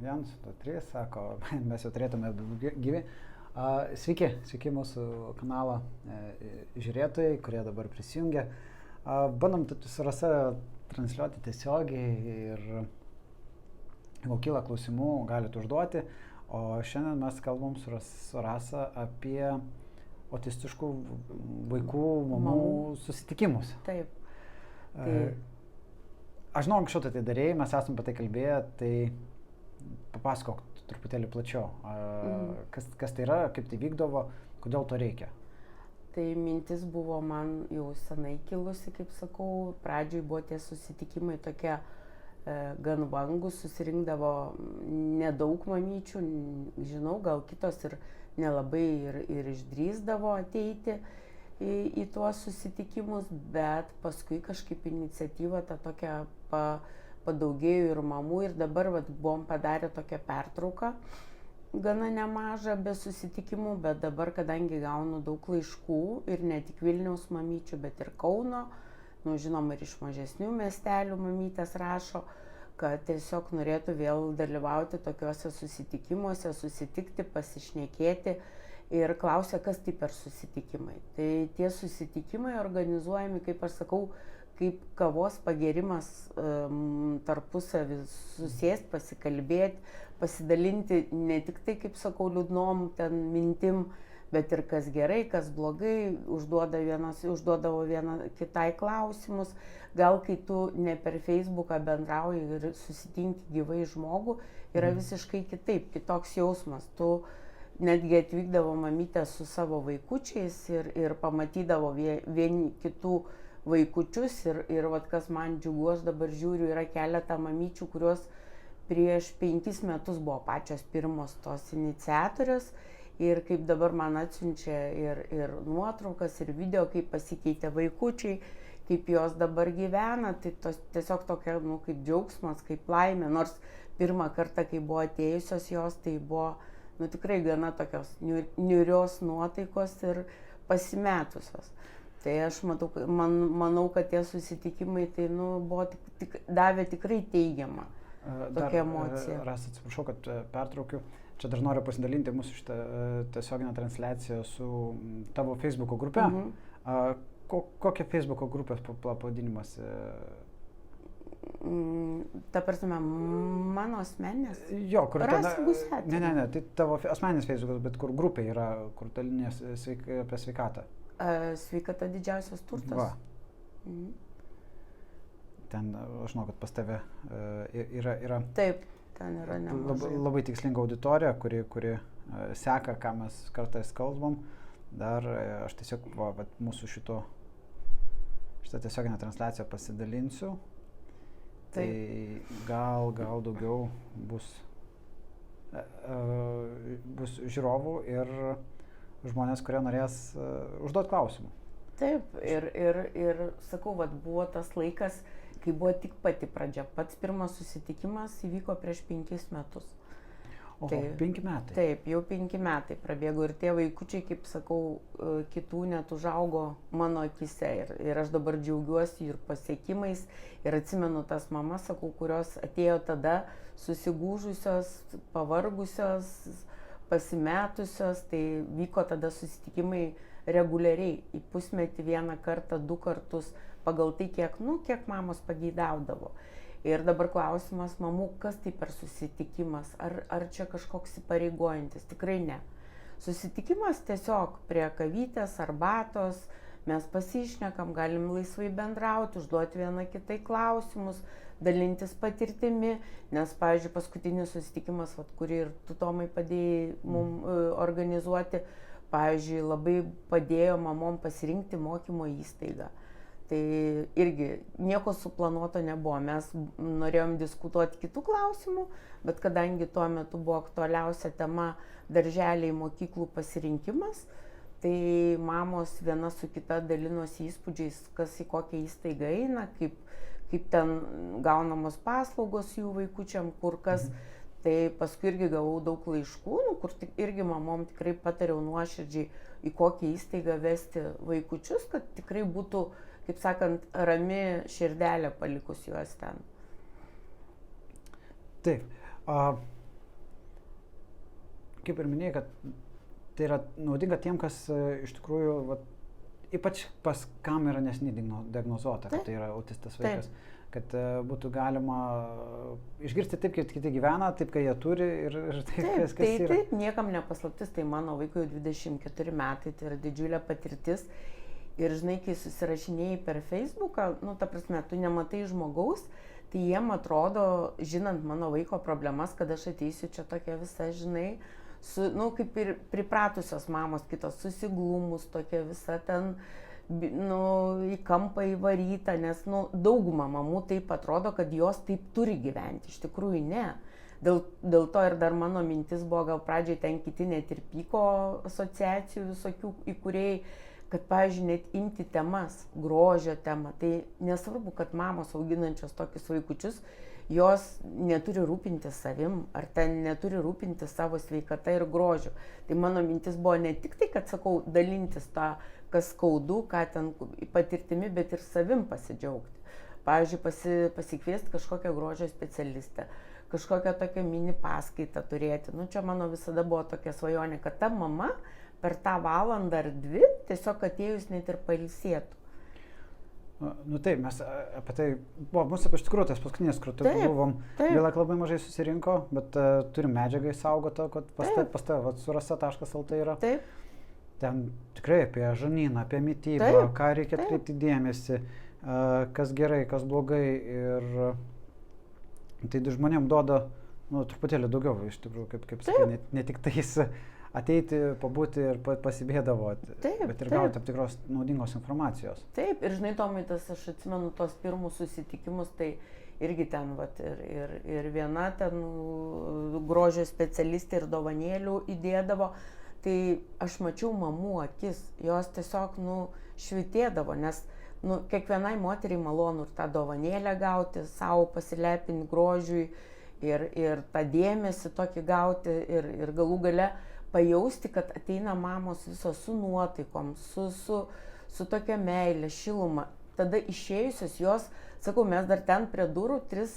1, 2, 3, sako, mes jau turėtume gyvi. Sveiki mūsų kanalo žiūrėtojai, kurie dabar prisijungia. Bandom su Rasa transliuoti tiesiogiai ir jeigu kyla klausimų, galite užduoti. O šiandien mes kalbam su Rasa apie autistiškų vaikų mamų susitikimus. Taip. Aš žinau, anksčiau tai darėjai, mes esame apie tai kalbėję, tai papasakok truputėlį plačiau. Kas tai yra, kaip tai vykdavo, kodėl to reikia? Tai mintis buvo man jau senai kilusi, kaip sakau. Pradžioj buvo tie susitikimai tokie gan vangus, susirinkdavo nedaug mamyčių, žinau, gal kitos ir nelabai ir išdrįsdavo ateiti į tuos susitikimus, bet paskui kažkaip iniciatyva ta tokia padaugėjo ir mamų ir dabar buvom padarę tokią pertrauką, gana nemažą be susitikimų, bet dabar, kadangi gaunu daug laiškų ir ne tik Vilniaus mamyčių, bet ir Kauno, žinoma, ir iš mažesnių miestelių mamytės rašo, kad tiesiog norėtų vėl dalyvauti tokiuose susitikimuose, susitikti, pasišnekėti. Ir klausia, kas tai per susitikimai. Tai tie susitikimai organizuojami, kaip aš sakau, kaip kavos pagėrimas tarpusavį, susėsti, pasikalbėti, pasidalinti ne tik tai, kaip sakau, liūdnom ten mintim, bet ir kas gerai, kas blogai, užduodavo viena kitai klausimus. Gal kai tu ne per Facebooką bendrauji ir susitinki gyvai žmogų, yra visiškai kitaip, kitoks jausmas. Tu netgi atvykdavo mamytė su savo vaikučiais ir pamatydavo vieni kitų vaikučius ir kas man džiugu, aš dabar žiūriu, yra keletą mamyčių, kurios prieš 5 metus buvo pačios pirmos tos iniciatorės ir kaip dabar man atsiunčia ir nuotraukas, ir video, kaip pasikeitė vaikučiai, kaip jos dabar gyvena, tai tiesiog tokia, kaip džiaugsmas, kaip laimė, nors pirmą kartą, kai buvo atėjusios jos, tai buvo tikrai gana tokios niūrios nuotaikos ir pasimetusios. Tai aš manau, kad tie susitikimai tai buvo davė tikrai teigiamą tokią emociją. Rasa, atsiprašau, kad pertraukiu. Čia dar noriu pasidalinti mūsų šitą tiesioginę transliaciją su tavo Facebook'o grupe. Kokia Facebook'o grupės pavadinimas? Ta prasme, mano asmeninės? Jo, kur Rasa Gusetė. Ne, tai tavo asmeninis Facebook'as, bet kur grupė yra, kur dalinės apie sveikatą. Sveikata didžiausias turtas. Va. Ten, aš žinau, kad pas tave yra... Taip, ten yra nemažai. Labai tikslinga auditorija, kuri seka, ką mes kartais kalbam. Dar aš tiesiog mūsų šitą tiesioginę transliaciją pasidalinsiu. Tai gal daugiau bus žiūrovų ir žmonės, kurie norės užduoti klausimų. Taip, ir sakau, buvo tas laikas, kai buvo tik pati pradžia. Pats pirmas susitikimas įvyko prieš 5 metus. O, 5 metai? Taip, jau 5 metai prabėgo ir tie vaikučiai, kaip sakau, kitų net užaugo mano akise ir aš dabar džiaugiuosi ir pasiekimais ir atsimenu tas mamas, sakau, kurios atėjo tada susigūžusios, pavargusios, pasimetusios, tai vyko tada susitikimai reguliariai, į pusmetį 1 kartą, 2 kartus, pagal tai, kiek mamos pageidaudavo. Ir dabar klausimas mamų, kas tai per susitikimas, ar čia kažkoks įpareigojantis, tikrai ne. Susitikimas tiesiog prie kavytės, arbatos, mes pasišnekam, galim laisvai bendrauti, užduoti vieną kitai klausimus, dalintis patirtimi, nes, pavyzdžiui, paskutinis susitikimas, kurį ir tu, Tomai, padėjai mums organizuoti, pavyzdžiui, labai padėjo mamom pasirinkti mokymo įstaigą. Tai irgi nieko suplanuoto nebuvo, mes norėjom diskutuoti kitų klausimų, bet kadangi tuo metu buvo aktualiausia tema darželiai, mokyklų pasirinkimas, tai mamos viena su kita dalinosi įspūdžiais, kas į kokią įstaigą eina, kaip ten gaunamos paslaugos jų vaikučiam, kur kas. Tai paskui irgi gavau daug laiškų, kur irgi mamom tikrai patariau nuoširdžiai, į kokią įstaigą vesti vaikučius, kad tikrai būtų, kaip sakant, rami širdelė palikus juos ten. Taip. kaip ir minėjai, kad tai yra naudinga tiem, kas iš tikrųjų, ypač pas kam yra nesiniai diagnozuota, kad tai yra autistas vaikas. Kad būtų galima išgirsti taip, kaip kiti gyvena, taip, kai jie turi ir taip, kas yra. Taip, niekam nepaslaptis, tai mano vaikui jau 24 metai, tai yra didžiulė patirtis. Ir žinai, kai susirašinėjai per Facebooką, ta prasme, tu nematai žmogaus, tai jiem atrodo, žinant mano vaiko problemas, kad aš ateisiu čia tokia visa, žinai, kaip ir pripratusios mamos kitos, susiglumus, tokia visa ten, į kampą įvaryta, nes dauguma mamų taip atrodo, kad jos taip turi gyventi, iš tikrųjų ne. Dėl to ir dar mano mintis buvo, gal pradžiai ten kiti net ir pyko asociacijų visokių įkūrėjai, kad, pavyzdžiui, net imti temas, grožio temą, tai nesvarbu, kad mamos auginančios tokius vaikučius, jos neturi rūpintis savim, ar ten neturi rūpintis savo sveikata ir grožiu. Tai mano mintis buvo ne tik tai, kad sakau, dalintis tą, kas skaudu, ką ten patirtimi, bet ir savim pasidžiaugti. Pavyzdžiui, pasikviesti kažkokią grožio specialistę, kažkokią tokią mini paskaitą turėti. Čia mano visada buvo tokia svajonė, kad ta mama per tą valandą ar dvi tiesiog atėjus net ir pailsėtų. Taip, mes apie tai, mūsų iš tikrųjų tas paskutinės, kur tu buvom, byla labai mažai susirinko, bet turim medžiagą įsaugotą, kad pas tave surasa.lt yra. Taip. Ten tikrai apie žarnyną, apie mitybą, ką reikia atkreipti dėmesį, kas gerai, kas blogai, ir tai žmonėm duoda truputėlį daugiau, iš tikrųjų, kaip sakai, ne tik tais ateiti, pabūti ir pasibėdavoti, bet ir gauti tam tikros naudingos informacijos. Taip, ir žinai, Tomai, aš atsimenu tos pirmus susitikimus, tai irgi ten, ir viena ten grožio specialistė ir dovanėlių įdėdavo. Tai aš mačiau mamų akis, jos tiesiog švitėdavo, nes kiekvienai moteriai malonu ir tą dovanėlę gauti, savo pasilepinti grožiui ir tą dėmesį tokį gauti ir galų gale pajausti, kad ateina mamos visos su nuotaikom, su tokia meilė, šiluma. Tada išėjusios jos, sakau, mes dar ten prie durų 3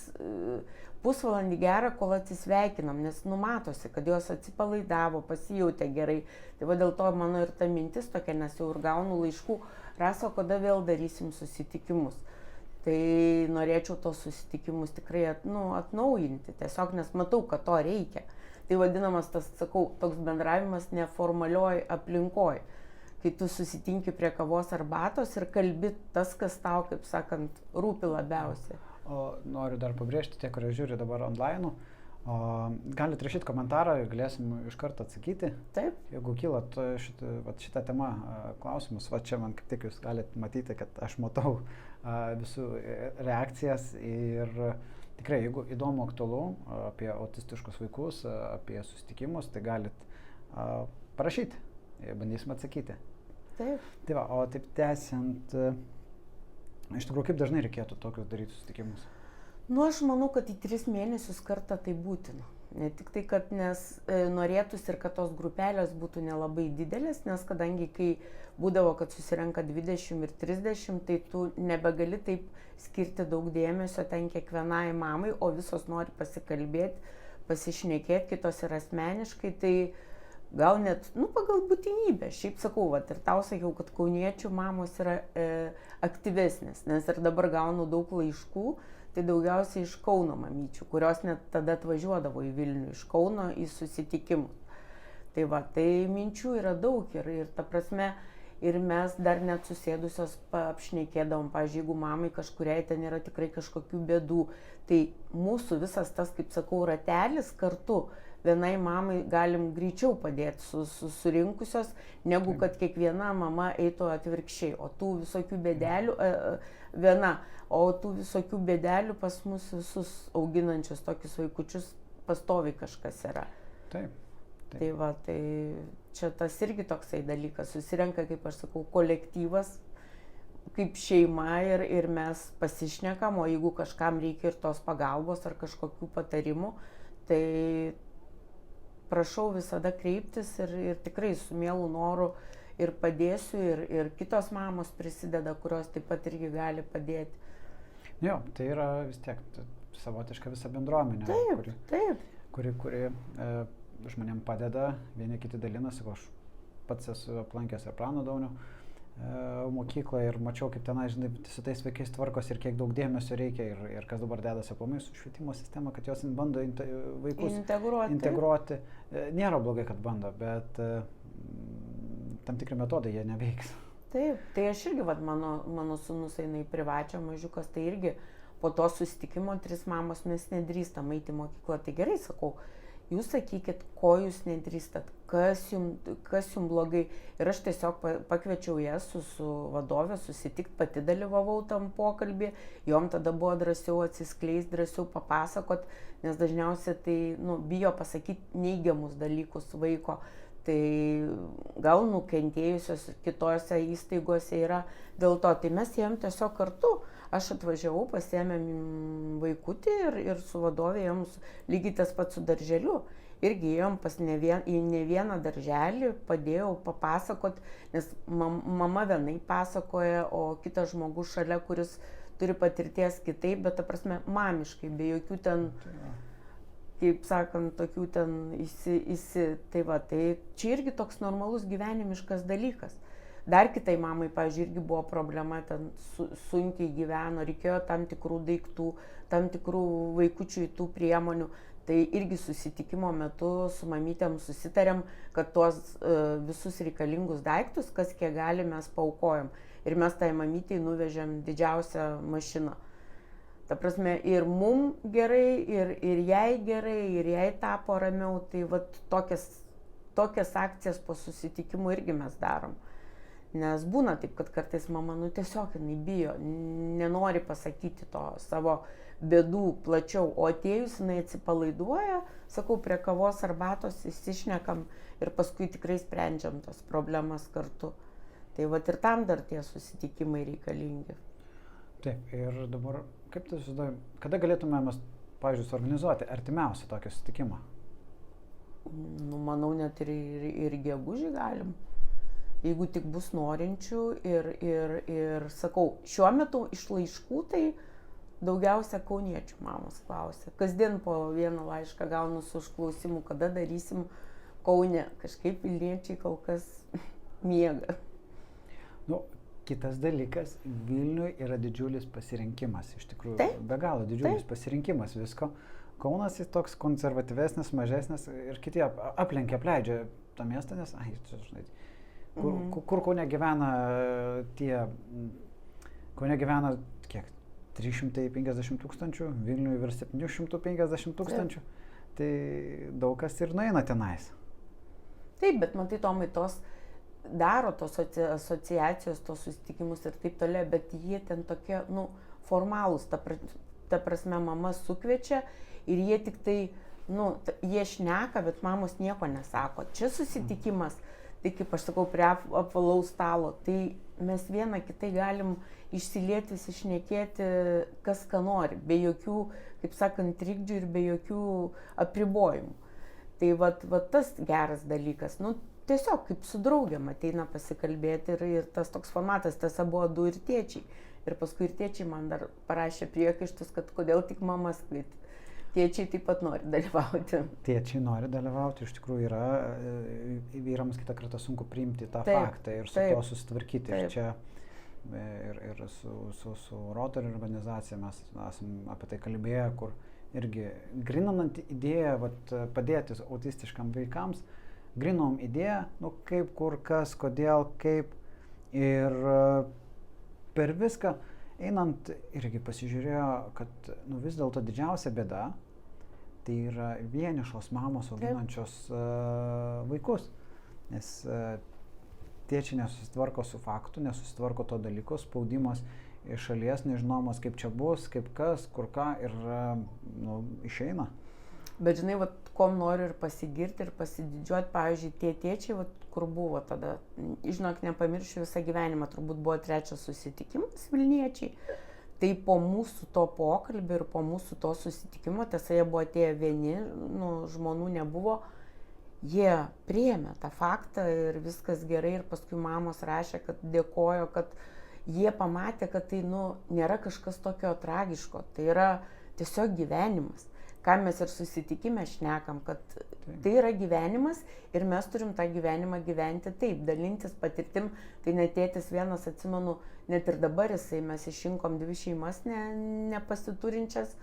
pusvalandį gerą, kol atsisveikinam, nes matosi, kad jos atsipalaidavo, pasijautė gerai. Tai dėl to mano ir ta mintis tokia, nes jau ir gaunu laiškų, Rasa, kada vėl darysim susitikimus. Tai norėčiau tos susitikimus tikrai atnaujinti, tiesiog nes matau, kad to reikia. Tai vadinamas tas, sakau, toks bendravimas neformalioj aplinkoj, kai tu susitinki prie kavos arbatos ir kalbi tas, kas tau, kaip sakant, rūpi labiausiai. Noriu dar pabrėžti, tie, kurie žiūri dabar online, galite rašyti komentarą ir galėsim iš karto atsakyti. Taip. Jeigu kyla šitą temą klausimus, čia man kaip tik jūs galite matyti, kad aš matau visų reakcijas ir tikrai, jeigu įdomu, aktualu apie autistiškus vaikus, apie susitikimus, tai galite parašyti, bandysim atsakyti. Taip. Tai va, o taip tęsiant, iš tikrųjų, kaip dažnai reikėtų tokius daryti susitikimus? Aš manau, kad į 3 mėnesius kartą tai būtina. Ne tik tai, kad norėtųsi ir kad tos grupelės būtų nelabai didelės, nes kadangi kai būdavo, kad susirenka 20 ir 30, tai tu nebegali taip skirti daug dėmesio ten kiekvienai mamai, o visos nori pasikalbėti, pasišnekėti, kitos ir asmeniškai, tai gal net, pagal būtinybę. Šiaip sakau, ir tau sakiau, kad kauniečių mamos yra aktyvesnės, nes ir dabar gaunu daug laiškų, tai daugiausiai iš Kauno mamyčių, kurios net tada atvažiuodavo į Vilnių, iš Kauno į susitikimus. Tai minčių yra daug ir ta prasme, ir mes dar net susėdusios apšnekėdavom, pavyzdžiui, jeigu mamai kažkuriai ten yra tikrai kažkokių bėdų, tai mūsų visas tas, kaip sakau, ratelis kartu vienai mamai galim greičiau padėti surinkusios, negu kad kiekviena mama eitų atvirkščiai, o tų visokių bėdelių pas mus visus auginančius tokius vaikučius pastoviai kažkas yra. Taip. Tai čia tas irgi toksai dalykas, susirenka, kaip aš sakau, kolektyvas, kaip šeima ir mes pasišnekam, o jeigu kažkam reikia ir tos pagalbos ar kažkokių patarimų, tai prašau visada kreiptis ir tikrai su mielu noru ir padėsiu, ir kitos mamos prisideda, kurios taip pat irgi gali padėti. Jo, tai yra vis tiek savotiška visa bendruomenė, kuri žmonėm padeda, vieni kiti dalinasi, aš pats esu aplankęs ir Prano Daunio mokyklą ir mačiau, kaip tenai, žinai, su tais vaikais tvarkos ir kiek daug dėmesio reikia ir kas dabar dedasi aplamai su švietimo sistema, kad jos bando vaikus integruoti. Nėra blogai, kad bando, bet tam tikri metodai jie neveiks. Taip, tai aš irgi, mano sūnus eina į privačią mažiukas, tai irgi po to susitikimo 3 mamos mes nedrįstam eiti į mokyklą. Tai gerai, sakau, jūs sakykit, ko jūs nedrįstat, kas jums blogai. Ir aš tiesiog pakviečiau jas su vadove susitikti, pati dalyvavau tam pokalbį, jom tada buvo drąsiau atsiskleisti, drąsiau papasakot, nes dažniausiai tai bijo pasakyti neigiamus dalykus vaiko. Tai gal nukentėjusios kitose įstaigose yra dėl to. Tai mes ėjom tiesiog kartu. Aš atvažiavau, pasiėmėm vaikutį ir su vadovė ėjom lygiai tas pats su darželiu. Irgi ėjom į ne vieną darželį, padėjau papasakot, nes mama vienai pasakoja, o kitas žmogus šalia, kuris turi patirties kitaip, bet ta prasme mamiškai, be jokių ten, kaip sakant, tokių ten tai va, tai čia irgi toks normalus gyvenimiškas dalykas. Dar kitai mamai, pavyzdžiui, irgi buvo problema, ten sunkiai gyveno, reikėjo tam tikrų daiktų, tam tikrų vaikučių į tų priemonių. Tai irgi susitikimo metu su mamytėm susitarėm, kad tuos visus reikalingus daiktus, kas kiek gali, mes paaukojom. Ir mes tai mamytei nuvežėm didžiausią mašiną. Ta prasme, ir mum gerai, ir jai gerai, ir jai tapo ramiau. Tai vat tokias akcijas po susitikimų irgi mes darom. Nes būna taip, kad kartais mama, tiesiog jinai bijo, nenori pasakyti to savo bėdų plačiau, o atėjus jinai atsipalaiduoja, sakau, prie kavos arbatos įsišnekam ir paskui tikrai sprendžiam tas problemas kartu. Tai vat ir tam dar tie susitikimai reikalingi. Taip, ir dabar, kaip tu susidoji, kada galėtume mes, pavyzdžiui, suorganizuoti artimiausią tokį susitikimą? Manau, net ir gegužį galim. Jeigu tik bus norinčių ir sakau, šiuo metu iš laiškų tai daugiausia kauniečių mamos klausia. Kasdien po vieną laišką gaunu su užklausimu, kada darysim Kaune. Kažkaip Vilniečiai kol kas miega. Kitas dalykas, Vilniui yra didžiulis pasirinkimas, iš tikrųjų, be galo didžiulis pasirinkimas visko. Kaunas jis toks konservatyvesnis, mažesnis ir kiti apleidžia tą miestą, nes, žinai, kur Kaune gyvena kiek, 350 000, Vilniui virš 750 000, tai daug kas ir nueina tenais. Taip, bet matai, Tomai, daro tos asociacijos, tos susitikimus ir taip toliau, bet jie ten tokie, formalūs, ta prasme, mama sukviečia ir jie tik tai, jie šneka, bet mamos nieko nesako. Čia susitikimas. Tai kaip aš sakau, prie apvalaus stalo, tai mes vieną kitai galim išsilieti, išnekėti, kas ką nori, be jokių, kaip sakant, trikdžių ir be jokių apribojimų. Tai vat tas geras dalykas, tiesiog kaip su draugiam ateina pasikalbėti ir tas toks formatas, tas buvo 2 ir tėčiai. Ir paskui ir tėčiai man dar parašė priekaištus, kad kodėl tik mamas kvieti. Tėčiai taip pat nori dalyvauti. Tėčiai nori dalyvauti, iš tikrųjų yra, vyrams kitą kartą sunku priimti tą faktą ir su to susitvarkyti. Ir čia ir su Rotary organizacija mes esame apie tai kalbėję, kur irgi grinant idėją padėti autistiškam vaikams, grinom idėją, kaip, kur, kas, kodėl, kaip ir per viską einant irgi pasižiūrėjo, kad vis dėlto didžiausia bėda tai yra vienišos mamos auginančios vaikus, nes tėčiai nesusitvarko su faktu, nesusitvarko to dalyko, spaudimas iš šalies, nežinomas kaip čia bus, kaip kas, kur ką ir išeina. Bet žinai, kom noriu ir pasigirti ir pasididžiuoti, pavyzdžiui, tie tėčiai, kur buvo tada, žinok, nepamiršiu visą gyvenimą, turbūt buvo 3 susitikimas Vilniečiai. Tai po mūsų to pokalbio ir po mūsų to susitikimo, tiesa, jie buvo atėję vieni, žmonų nebuvo, jie priėmė tą faktą ir viskas gerai ir paskui mamos rašė, kad dėkojo, kad jie pamatė, kad tai nėra kažkas tokio tragiško, tai yra tiesiog gyvenimas. ką mes ir susitikime šnekam, kad tai yra gyvenimas ir mes turim tą gyvenimą gyventi taip, dalintis patirtim. Tai net tėtis vienas, atsimenu, net ir dabar mes išrinkom 2 šeimas nepasiturinčias,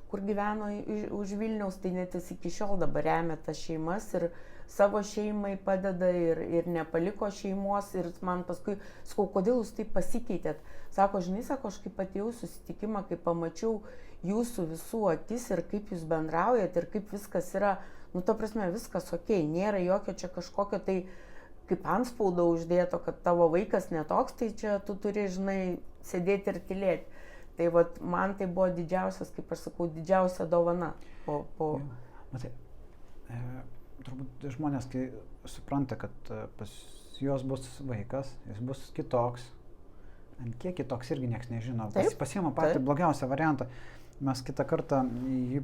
kur gyveno už Vilniaus, tai net jis iki šiol dabar remia tas šeimas ir savo šeimai padeda ir nepaliko šeimos. Ir man paskui sakau, kodėl jūs taip pasikeitėt? Sako, žinai, sako, aš kaip atėjau susitikimą, kai pamačiau jūsų visų akis ir kaip jūs bendraujat ir kaip viskas yra, nu, ta prasme, viskas okei, nėra jokio čia kažkokio tai kaip antspaudo uždėto, kad tavo vaikas netoks, tai čia tu turi, žinai, sėdėti ir tylėti. Tai vat, man tai buvo didžiausias, kaip aš sakau, didžiausia dovana. Matai, turbūt žmonės, kai supranta, kad pas juos bus vaikas, jis bus kitoks, ant kiek kitoks irgi niekas nežino, pasiima patį blogiausią variantą. Mes kitą kartą jį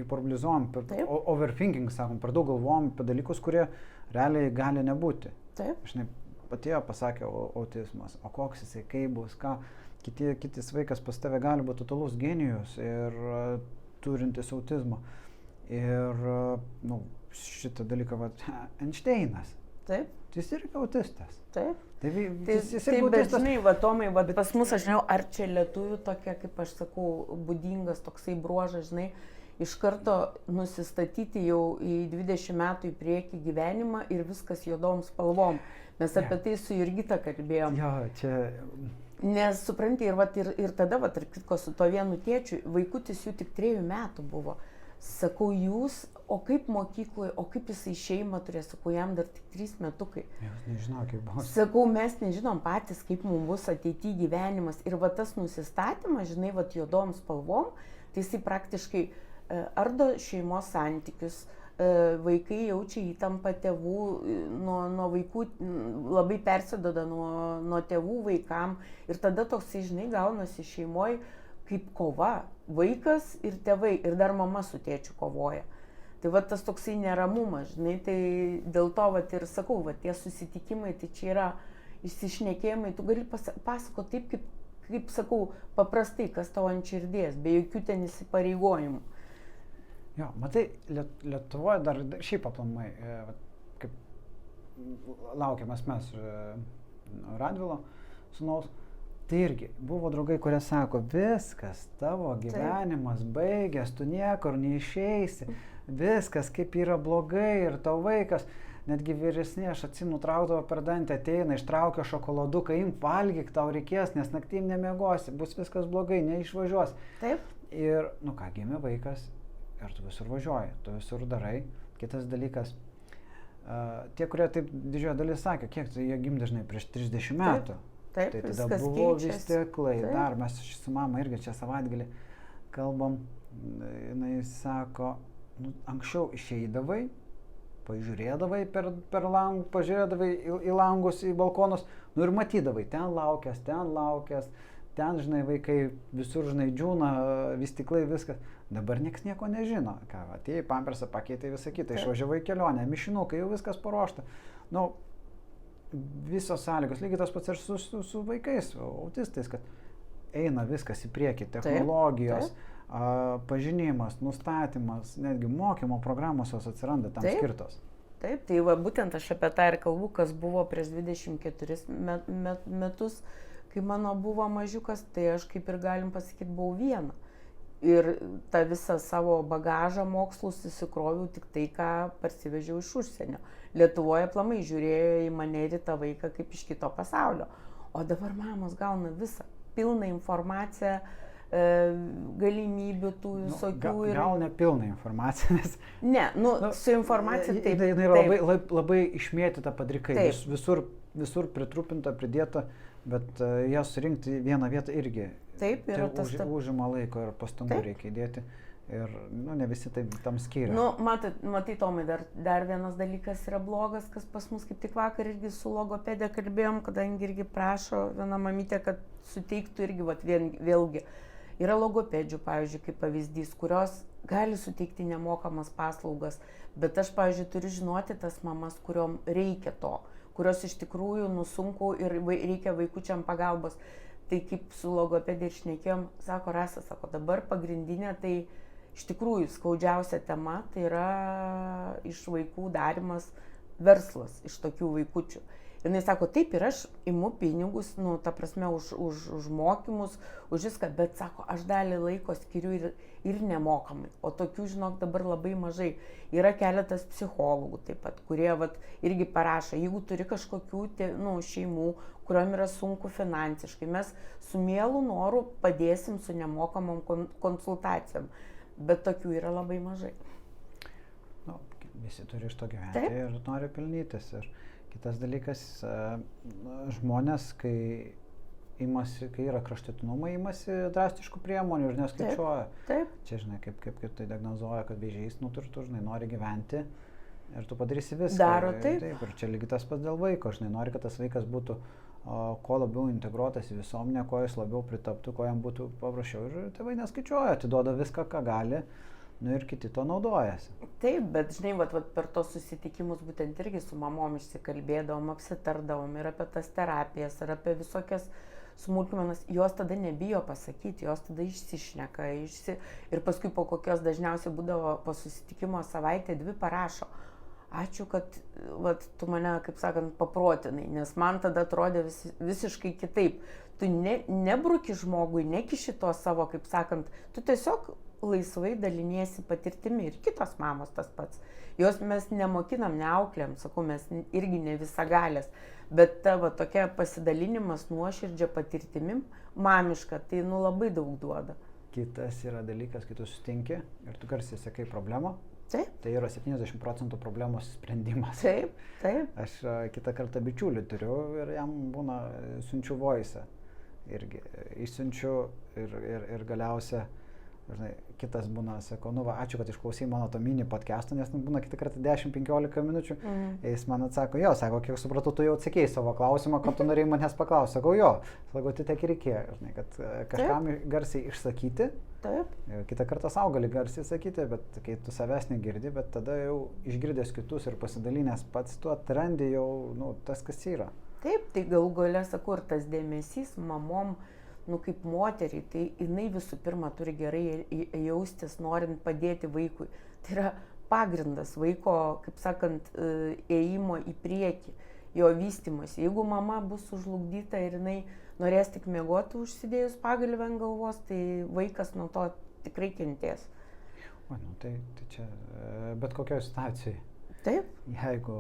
paralizuojam, overthinking, sakom, per daug galvojam apie dalykus, kurie realiai gali nebūti. Taip. Žinai, atėjo, pasakė autizmas, o koks jisai, kaip bus, ką, kitis vaikas pas tave gali būti totalus genijus ir turintis autizmo. Ir, nu, šitą dalyką, Einšteinas. Taip. Jis irgi autistas. Taip. Jis irgi autistas. Žinai, va, Tomai, va, pas mus, aš žinau, ar čia lietuvių tokia, kaip aš sakau, būdingas toksai bruožas, žinai, iš karto nusistatyti jau į 20 metų į priekį gyvenimą ir viskas juodom spalvom. Mes apie tai su Jurgita kalbėjom. Jo, čia... Nes, supranti, ir tada, va, tarp kitko, su to vienu tėčiu, vaikutis jų tik 3 metų buvo. Sakau, jūs, o kaip mokykloje, o kaip jisai šeimą turės, sakau, jam dar tik 3 metukai. Aš nežinau, kaip bus. Sakau, mes nežinom patys, kaip mums bus ateityje gyvenimas. Ir va tas nusistatymas, žinai, va juodom spalvom, tai jisai praktiškai ardo šeimos santykius, vaikai jaučia įtampą tėvų, nuo vaikų labai persidoda nuo tėvų vaikam. Ir tada toksai, žinai, gaunasi šeimoje kaip kova, vaikas ir tėvai, ir dar mama su tėčiu kovoja. Tai va tas toksai neramumas, žinai, tai dėl to va ir sakau, va tie susitikimai, tai čia yra išsišnekėjimai, tu gali pasakoti taip, kaip sakau, paprastai, kas tavo ant širdies, be jokių ten įsipareigojimų. Jo, matai, Lietuvoje dar šiaip aplamai, kaip laukiamas mes Radvilo sūnaus, tai irgi buvo draugai, kurie sako, viskas, tavo gyvenimas baigęs, tu niekur neišeisi, viskas kaip yra blogai ir tavo vaikas, netgi vyresni, aš atsimenu, traukdavo per dantį, ateina, ištraukia šokoladuką, imk valgyk, tau reikės, nes naktim nemiegosi, bus viskas blogai, neišvažiuosi. Taip. Ir, nu ką, gimė vaikas ir tu visur važiuoji, tu visur darai. Kitas dalykas, tie, kurie taip didžioji dalis sakė, kiek tai jie gimė dažnai prieš 30 metų. Taip, tai tada buvo vis tiek dar, mes su mama irgi čia savaitgalį kalbam, jinai sako, nu, anksčiau išeidavai, pažiūrėdavai per langų, pažiūrėdavai į langus, į balkonus, nu ir matydavai, ten laukęs, ten, žinai, vaikai visur, žinai, džiūna, vis tiklai, viskas. Dabar niekas nieko nežino, ką, atėjai, pampersą pakeitė visą kitą, išvažiavai kelionę, mišinukai, jau viskas paruošta. Nu, visos sąlygos, lygiai tas pats ir su vaikais, autistais, kad eina viskas į priekį, technologijos, pažinimas, nustatymas, netgi mokymo programos jos atsiranda tam skirtos. Taip, tai va būtent aš apie tą ir kalbu, kas buvo prieš 24 metus, kai mano buvo mažiukas, tai aš kaip ir galim pasakyti, buvau viena. Ir tą visą savo bagažą mokslus įsikroviau tik tai, ką parsivežiau iš užsienio. Lietuvoje aplamai žiūrėjo į mane ir į tą vaiką kaip iš kito pasaulio. O dabar mamos gauna visą pilną informaciją, galimybių tų visokių. Gal ne pilną informaciją, nes... Ne, su informacija taip. Tai yra labai išmėtyta padrikai, visur pritrupinta, pridėta, bet ją surinkti vieną vietą irgi. Taip, yra tas... Užima laiko ir pastangų reikia įdėti ir ne visi tam skiria. Matai, Tomai, dar vienas dalykas yra blogas, kas pas mus kaip tik vakar irgi su logopedė kalbėjom, kadangi irgi prašo viena mamytė, kad suteiktų irgi, vėlgi, yra logopedžių, pavyzdžiui, kaip pavyzdys, kurios gali suteikti nemokamas paslaugas, bet aš, pavyzdžiui, turiu žinoti tas mamas, kuriom reikia to, kurios iš tikrųjų nusunku ir reikia vaikučiam pagalbos. Tai kaip su logopedė ir šnekėjom, sako Rasa, sako, dabar pagrindinė tai iš tikrųjų skaudžiausia tema tai yra iš vaikų darimas verslas iš tokių vaikučių. Ir jis sako, taip, ir aš imu pinigus, nu, ta prasme, už mokymus, už viską, bet sako, aš dalį laiko skiriu ir nemokamai. O tokių, žinok, dabar labai mažai. Yra keletas psichologų taip pat, kurie irgi parašo, jeigu turi kažkokių šeimų, kuriuom yra sunku finansiškai, mes su mielu noru padėsim su nemokamom konsultacijom. Bet tokių yra labai mažai. Nu, visi turi iš to gyventi ir nori pelnytis. Ir kitas dalykas, žmonės, kai yra kraštutinumai, imasi drastiškų priemonių ir neskaičiuoja. Taip. Čia, žinai, kaip tai diagnozuoja, kad vėžys nuturtų, žinai, nori gyventi ir tu padarysi viską. Daro taip. Ir čia lygiai tas pats dėl vaiko, žinai, nori, kad tas vaikas būtų kuo labiau integruotas į visuomenę, kuo jis labiau pritaptų, kuo jam būtų paprasčiau. Ir tėvai neskaičiuoja, atiduoda viską, ką gali. Nu ir kiti to naudojasi. Taip, bet žinai, per tos susitikimus būtent irgi su mamom išsikalbėdavom, apsitardavom ir apie tas terapijas, ir apie visokias smulkmenas. Jos tada nebijo pasakyti, jos tada išsišneka. Ir paskui po kokios dažniausiai būdavo po susitikimo savaitę 2 parašo. Ačiū, kad tu mane, kaip sakant, paprotinai, nes man tada atrodė visiškai kitaip. Tu nebruki žmogui, nekiši to savo, kaip sakant, tu tiesiog laisvai daliniesi patirtimi ir kitos mamos tas pats. Jos mes nemokinam, neauklėm, sakau, mes irgi ne visagalės, bet tavo tokia pasidalinimas nuoširdžia patirtimim, mamiška, tai labai daug duoda. Kitas yra dalykas, kai tu sutinki ir tu garsiai sakai problemą. Taip. Tai yra 70% problemos sprendimas. Taip, taip. Aš kitą kartą bičiulį turiu ir jam būna siunčiu voice. Irgi išsiunčiu ir galiausia, žinai, kitas būna, sako, ačiū, kad išklausai mano to mini podcast'ą, nes būna kitą kartą 10-15 minučių. Jis man atsako, jo, sako, kiek supratau, tu jau atsakėjai savo klausimą, kad tu norėjai manęs paklausti. Sakau, jo, sako, tai tiek ir reikėjo, žinai, kad kažkam garsiai išsakyti. Taip. Kitą kartą savo gali garsiai sakyti, bet kai tu savęs negirdi, bet tada jau išgirdęs kitus ir pasidalinęs pats, tu atrandi jau tas, kas yra. Taip, tai galų gale, sakau, ir tas dėmesys mamom, kaip moteriai, tai jinai visų pirma turi gerai jaustis, norint padėti vaikui. Tai yra pagrindas vaiko, kaip sakant, ėjimo į priekį, jo vystymosi. Jeigu mama bus sužlugdyta ir jinai norės tik miegoti užsidėjus pagalvę ant galvos, tai vaikas nuo to tikrai kentės. Tai čia bet kokioje situacijoje. Taip. Jeigu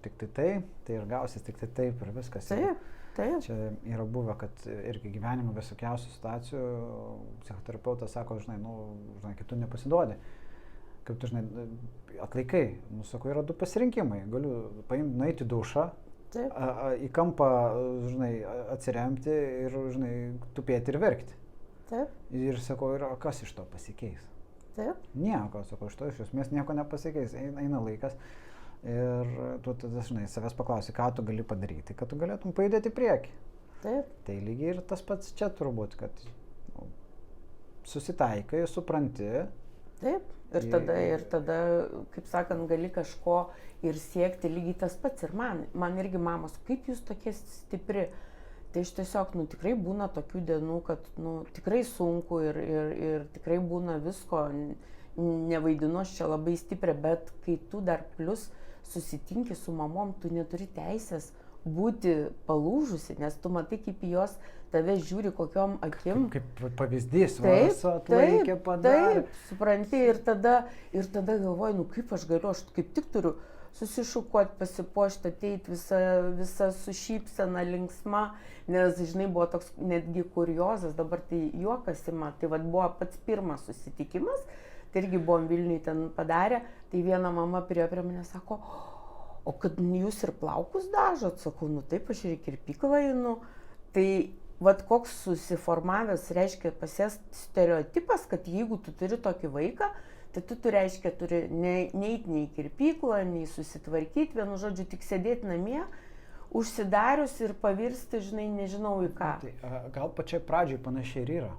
tik tai ir gausis tik taip ir viskas. Taip. Taip. Čia yra buvę, kad irgi gyvenime visokiausių situacijų psichoterapeutas sako, žinai, kai tu nepasiduodi, kaip tu, žinai, atlaikai, sako, yra 2 pasirinkimai, galiu paimti, nueiti į dušą, į kampą, žinai, atsiremti ir, žinai, tupėti ir verkti. Taip. Ir sako, ir kas iš to pasikeis? Taip. Nieko, sako, iš to iš esmės nieko nepasikeis, eina laikas. Ir tu tada, žinai, savęs paklausi, ką tu gali padaryti, kad tu galėtum pajudėti į priekį. Taip. Tai lygiai ir tas pats čia turbūt, kad susitaikai, supranti. Taip. Ir tada, kaip sakant, gali kažko ir siekti lygiai tas pats. Ir man irgi mamos, kaip jūs tokie stipri. Tai iš tiesiog, tikrai būna tokių dienų, kad, tikrai sunku ir tikrai būna visko, nevaidinu aš čia labai stipriai, bet kai tu dar plus susitinki su mamom, tu neturi teisės būti palūžusi, nes tu matai, kaip jos tave žiūri kokiom akim. Kaip pavyzdys, atlaikė, padarė. Taip, supranti, ir tada galvoju, kaip aš galiu, aš kaip tik turiu susišukuoti, pasipuošti, ateiti visa su šypsena, linksma, nes, žinai, buvo toks netgi kuriozas, dabar tai juokas ima, tai buvo pats pirmas susitikimas. Tai irgi buvom Vilniui ten padarę, tai viena mama prie mane sako, o kad jūs ir plaukus dažot, sakau, taip, aš ir į kirpyklą einu. Tai koks susiformavęs, reiškia, pasies stereotipas, kad jeigu tu turi tokį vaiką, tai tu reiškia, turi neiti nei į kirpyklą, nei susitvarkyti, vienu žodžiu, tik sėdėti namie, užsidarius ir pavirsti, žinai, nežinau į ką. Tai gal pačiai pradžiai panašiai ir yra.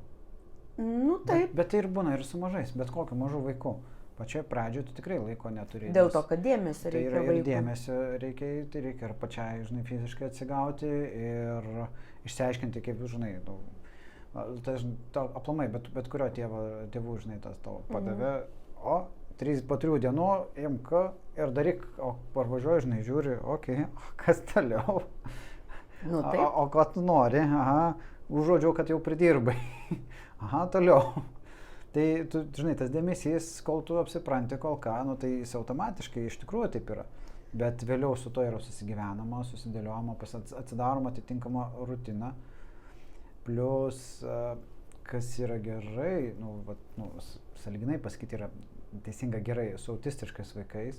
Taip. Bet tai ir būna ir su mažais, bet kokiu mažu vaiku. Pačioje pradžioje tu tikrai laiko neturi. Dėl to, kad dėmesio reikia vaikui. Tai ir dėmesio reikia ir pačiai, žinai, fiziškai atsigauti ir išsiaiškinti, kaip, žinai, Tai aplamai, bet kurio tėvų, žinai, tas tau padavė, o po 3 dienų imk ir daryk, o parvažiuoji, žinai, žiūri, okei, kas toliau? Nu, taip. O ką tu nori? Aha, užuodžiau, kad jau pridirbai. Aha, toliau. Tai, tu, žinai, tas dėmesys, kol tu apsipranti, kol ką, nu, tai jis automatiškai iš tikrųjų taip yra. Bet vėliau su to yra susigyvenama, susidėliojama, atsidaroma atitinkama rutina. Plius, kas yra gerai, sąlyginai pasakyti yra teisinga gerai su autistiškais vaikais,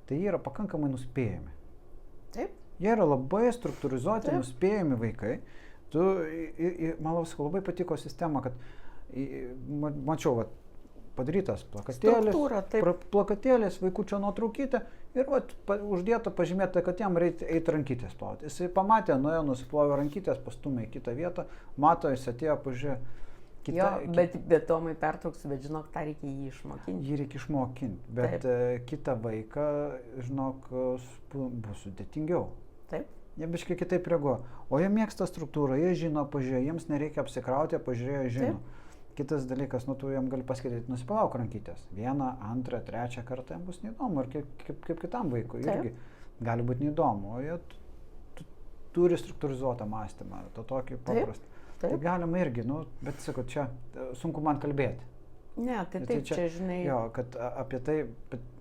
tai jie yra pakankamai nuspėjami. Taip. Jie yra labai struktūrizuoti, nuspėjami vaikai. Man labai patiko sistema, kad mačiau, padarytas plakatėlis, vaikučio nuotraukytė ir uždėta pažymėta, kad jam reikia eiti rankytės plauti. Jis pamatė, nuėjo, nusiplovė rankytės, pastumė į kitą vietą, mato, jis atėjo, pažiūrėjo. Bet Tomai pertrauksiu, bet žinok, tą reikia jį išmokinti. Jį reikia išmokinti, bet kitą vaiką, žinok, bus sudėtingiau. Taip. Jie biškai kitaip reaguoja. O jie mėgsta struktūrą, jie žino, pažiūrėjo, jiems nereikia apsikrauti, pažiūrėjo, žino. Taip. Kitas dalykas, tu jam gali pasakyti, nusipalauk rankytės. 1, 2, 3 kartą jam bus neįdomu ir kaip kitam vaikui irgi gali būti neįdomu. O jie turi struktūrizuotą mąstymą, to tokį paprastą. Tai galima irgi, bet sakau, čia sunku man kalbėti. Ne, tai taip, čia žinai. Jo, kad apie tai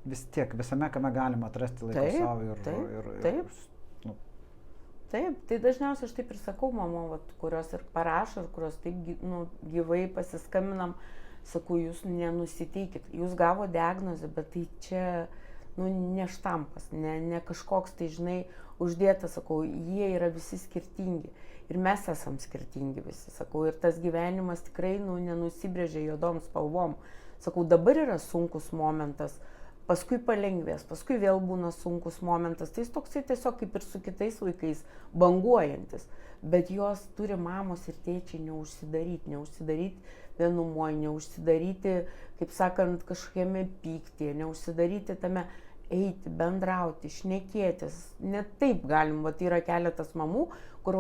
vis tiek, visame, kame galima atrasti laiko savo ir Taip, tai dažniausiai aš taip ir sakau mamom, kurios ir parašo, ir kurios taip gyvai pasiskambinam, sakau, jūs nenusiteikit, jūs gavo diagnozę, bet tai čia ne štampas, ne kažkoks tai, žinai, uždėtas, sakau, jie yra visi skirtingi ir mes esam skirtingi visi, sakau, ir tas gyvenimas tikrai nenusibrėžia juodom spalvom, sakau, dabar yra sunkus momentas, paskui palengvės, paskui vėl būna sunkus momentas, tai jis toksai tiesiog kaip ir su kitais vaikais banguojantis, bet jos turi mamos ir tėčiai neužsidaryti vienumoje, neužsidaryti, kaip sakant, kažkokiame pyktyje, neužsidaryti tame eiti, bendrauti, šnekėtis, net taip galim, yra keletas mamų, kur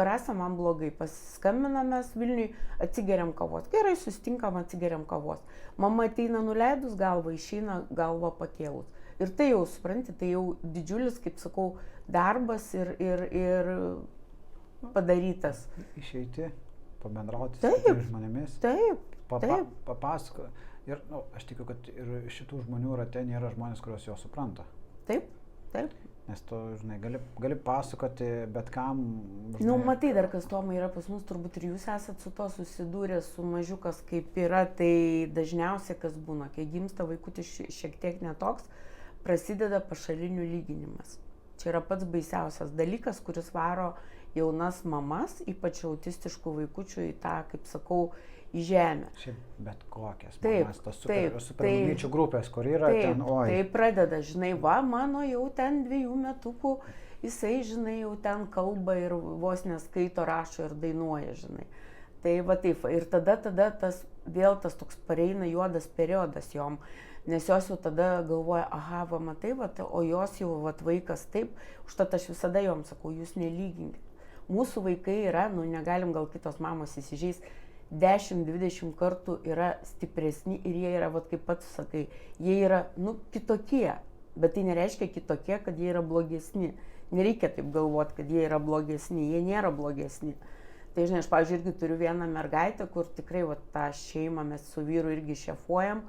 Rasa man blogai, pasiskambinamės Vilniui, atsigeriam kavos, gerai, susitinkam, atsigeriam kavos. Mama ateina nuleidus galvą, išeina galvą pakėlus. Ir tai jau, supranti, tai jau didžiulis, kaip sakau, darbas ir padarytas. Išeiti, pabendrauti su kitais žmonėmis. Taip. Papasako. Ir aš tikiu, kad ir šitų žmonių rate nėra žmonės, kuriuos jo supranta. Taip. Nes tu, žinai, gali pasakoti bet kam. Matai, dar kas Tomai yra pas mus, turbūt ir jūs esat su to susidūrę, su mažiukas kaip yra, tai dažniausiai kas būna, kai gimsta vaikutis šiek tiek netoks, prasideda pašalinių lyginimas. Čia yra pats baisiausias dalykas, kuris varo jaunas mamas, ypač autistiškų vaikučių į tą, kaip sakau, į žemę. Šiaip bet kokias mamas, tos supermamyčių grupės, kur yra ten, oi. Tai pradeda, žinai, mano jau ten 2 metukų, jisai, žinai, jau ten kalba ir vos neskaito, rašo ir dainuoja, žinai. Tai taip, ir tada tas toks pareina juodas periodas jom, nes jos jau tada galvoja, matai, o jos jau vaikas taip, užtat aš visada jom sakau, jūs nelyginkit. Mūsų vaikai yra, negalim gal kitos mamos įsižeis, 10-20 kartų yra stipresni ir jie yra, kaip pats sakai, jie yra, kitokie, bet tai nereiškia kitokie, kad jie yra blogesni. Nereikia taip galvoti, kad jie yra blogesni, jie nėra blogesni. Tai, žinai, aš, pavyzdžiui, irgi turiu vieną mergaitę, kur tikrai tą šeimą mes su vyru irgi šefuojam,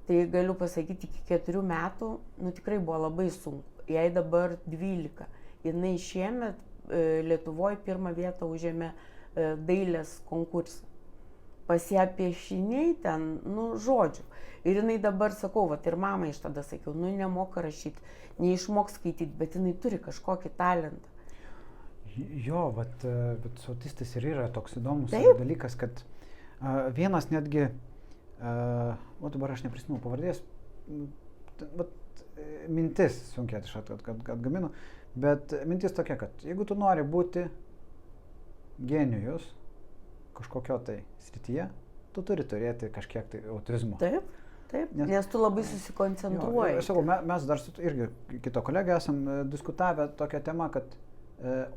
tai galiu pasakyti, iki 4 metų, tikrai buvo labai sunku, jai dabar 12. Jinai šiemet Lietuvoje 1 vietą užėmė dailės konkursą. Pas ją piešiniai ten, žodžių. Ir jinai dabar, sakau, ir mamai iš tada sakiau, nemoka rašyti, neišmok skaityti, bet jinai turi kažkokį talentą. Jo, bet su autistais ir yra toks įdomus dalykas, kad vienas netgi, dabar aš neprisimenu pavardės, mintis sunkiai atgaminu, bet mintis tokia, kad jeigu tu nori būti genijus kažkokio tai srityje, tu turi turėti kažkiek tai autizmo. Taip, nes tu labai susikoncentruoji. Sakau, mes dar irgi kito kolegą esam diskutavę tokią temą, kad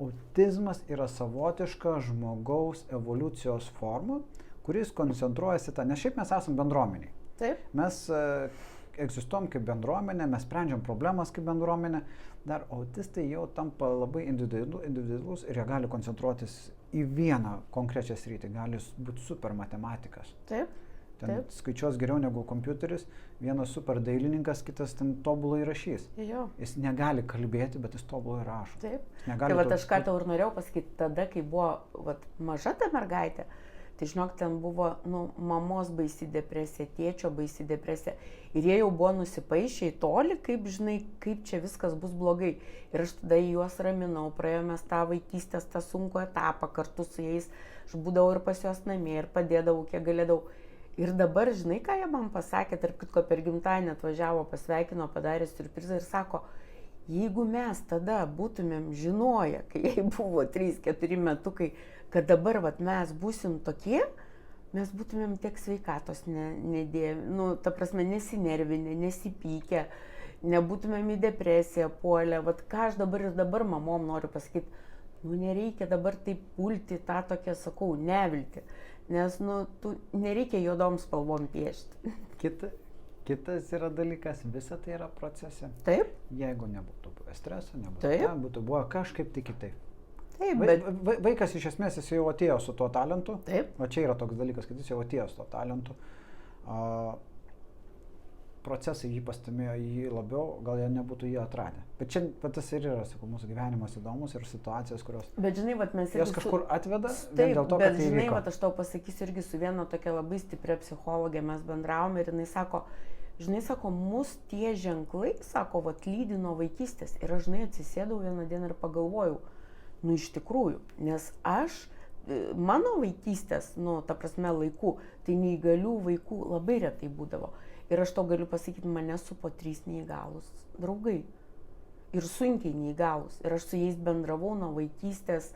autizmas yra savotiška žmogaus evoliucijos forma, kuris koncentruojasi tą, nes šiaip mes esame bendruomeniai. Taip. Mes egzistuom kaip bendruomenė, mes sprendžiam problemas kaip bendruomenė, dar autistai jau tampa labai individualus ir jie gali koncentruotis į vieną konkrečią sritį, gali būti super matematikas. Taip. Ten skaičiuos geriau negu kompiuteris, vienas super dailininkas, kitas ten tobulai rašys. Jo. Jis negali kalbėti, bet jis tobulai rašo. Taip. Negali Tai aš ką tau ir norėjau pasakyti, tada, kai buvo maža ta mergaitė, tai žinok, ten buvo mamos baisi depresija, tėčio baisi depresija. Ir jie jau buvo nusipaišę į tolį, kaip žinai, kaip čia viskas bus blogai. Ir aš tada juos raminau, praėjome tą vaikystės, tą sunkų etapą kartu su jais. Aš būdavau ir pas juos namie, ir padėdavau, kiek galėdavau. Ir dabar, žinai, ką jie man pasakė, tarp kitko per gimtadienį atvažiavo, pasveikino, padarė siurprizą ir sako, jeigu mes tada būtumėm žinoję, kai jai buvo 3-4 metukai, kad dabar mes būsim tokie, mes būtumėm tiek sveikatos ta prasme nesinervinę, nesipykę, nebūtumėm į depresiją puolę. Ką aš dabar mamom noriu pasakyti, nereikia dabar taip pulti tą tokią, sakau, nevilti. Nes, nereikia juodom spalvom piešti. Kitas yra dalykas, visa tai yra procese. Taip. Jeigu nebūtų buvę streso, būtų buvo kažkaip tai kitaip. Taip, bet... Vaikas iš esmės jis jau atėjo su tuo talentu. Taip. O čia yra toks dalykas, kad jis jau atėjo su tuo talentu. Procesai jį pastumėjo jį labiau, gal jie nebūtų jį atradę. Bet čia tas ir yra, sakau, mūsų gyvenimas įdomus ir situacijos, kurios... Bet žinai, mes... Jos kažkur atveda, taip, dėl to, bet kad tai žinai, įvyko. Aš tau pasakysiu irgi su viena tokia labai stipria psichologė mes bendravome ir jinai sako, žinai, sako, mus tie ženklai, sako, lydi nuo vaikystės. Ir aš, žinai, atsisėdau vieną dieną ir pagalvojau, iš tikrųjų, nes mano vaikystės, ta prasme laikų, tai neįgalių vaikų labai retai būdavo. Ir aš to galiu pasakyti, mane supo 3 neįgalūs draugai. Ir sunkiai neįgalūs. Ir aš su jais bendravau nuo vaikystės.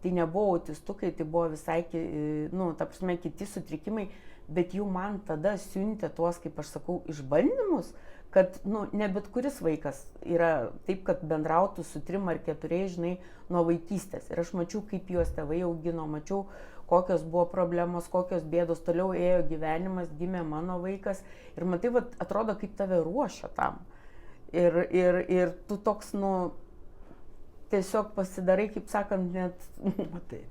Tai nebuvo autistukai, tai buvo visai, ta prasme, kiti sutrikimai. Bet jau man tada siuntė tuos, kaip aš sakau, išbandymus, kad, ne bet kuris vaikas yra taip, kad bendrautų su 3 ar 4, žinai, nuo vaikystės. Ir aš mačiau, kaip juos tėvai augino, mačiau, kokios buvo problemos, kokios bėdos, toliau ėjo gyvenimas, gimė mano vaikas ir matai, atrodo, kaip tave ruošia tam. Ir tu toks, tiesiog pasidarai, kaip sakant, net... Matai,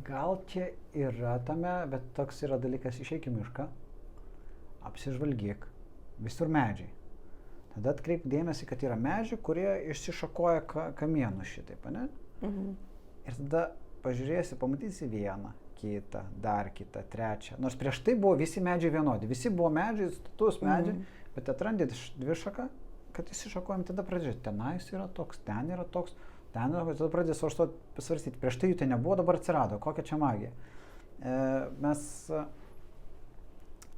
gal čia yra tame, bet toks yra dalykas, išeik į mišką, apsižvalgyk, visur medžiai. Tada atkreip dėmesį, kad yra medžiai, kurie išsišakoja kamienų šitaip, ne? Mhm. Ir tada pažiūrėsi, pamatysi vieną, kitą, dar kitą, trečią. Nors prieš tai buvo visi medžiai vienodi. Visi buvo medžiai, status medžiai, bet atrandėt 2 šaką, kad įsišakojam, tada pradžiai, tenais yra toks, ten yra toks, tada pradės pasvarstyti. Prieš tai jų tai nebuvo, dabar atsirado. Kokia čia magija?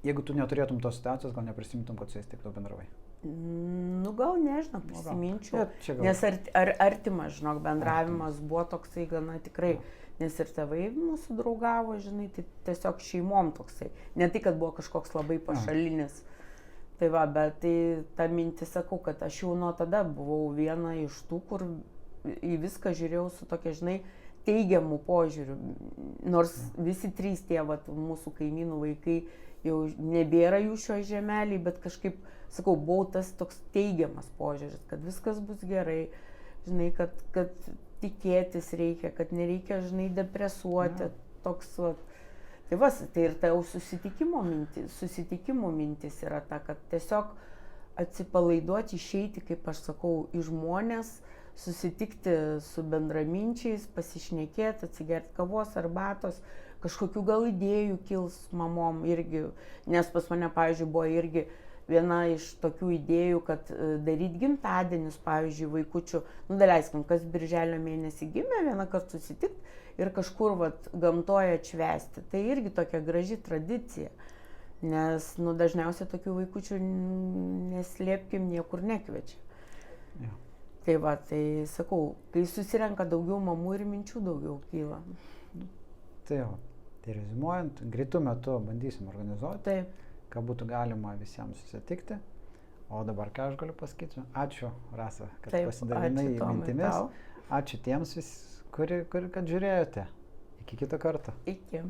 Jeigu tu neturėtum tos situacijos, gal neprisimtum, kad su jais taip daug bendravai. Gal nežinau, prisiminčiau. Nes artimas, žinok, bendravimas buvo toksai gana tikrai. Nes ir tėvai mūsų draugavo, žinai, tai tiesiog šeimom toksai. Ne tai, kad buvo kažkoks labai pašalinis. Tai bet tai tą mintį sakau, kad aš jau nuo tada buvau viena iš tų, kur į viską žiūrėjau su tokia, žinai, teigiamų požiūrių. Nors visi 3 tie mūsų kaimynų vaikai jau nebėra jų šio žemelį, bet kažkaip, sakau, buvau tas toks teigiamas požiūris, kad viskas bus gerai, žinai, kad tikėtis reikia, kad nereikia, žinai, depresuoti, toks, tai ir ta jau susitikimo mintis yra ta, kad tiesiog atsipalaiduoti, išeiti, kaip aš sakau, į žmonės, susitikti su bendraminčiais, pasišnekėti, atsigerti kavos, arbatos, kažkokių gal idėjų kils mamom irgi, nes pas mane, pavyzdžiui, buvo irgi viena iš tokių idėjų, kad daryti gimtadienius, pavyzdžiui, vaikučių, daleiskim, kas birželio mėnesį gimė, vieną kartą susitikti ir kažkur gamtoje atšvęsti. Tai irgi tokia graži tradicija, nes dažniausiai tokių vaikučių neslėpkim, niekur nekviečia. Ja. Tai sakau, kai susirenka daugiau mamų ir minčių daugiau kyla. Tai rezimuojant, greitų metų bandysim organizuoti. Taip. Kad būtų galima visiems susitikti, O dabar ką aš galiu pasakyti? Ačiū, Rasa, kad Taip, pasidalinai ačiū Tomai mintimis. tau. Ačiū tiems, kad žiūrėjote. Iki kito karto. Iki.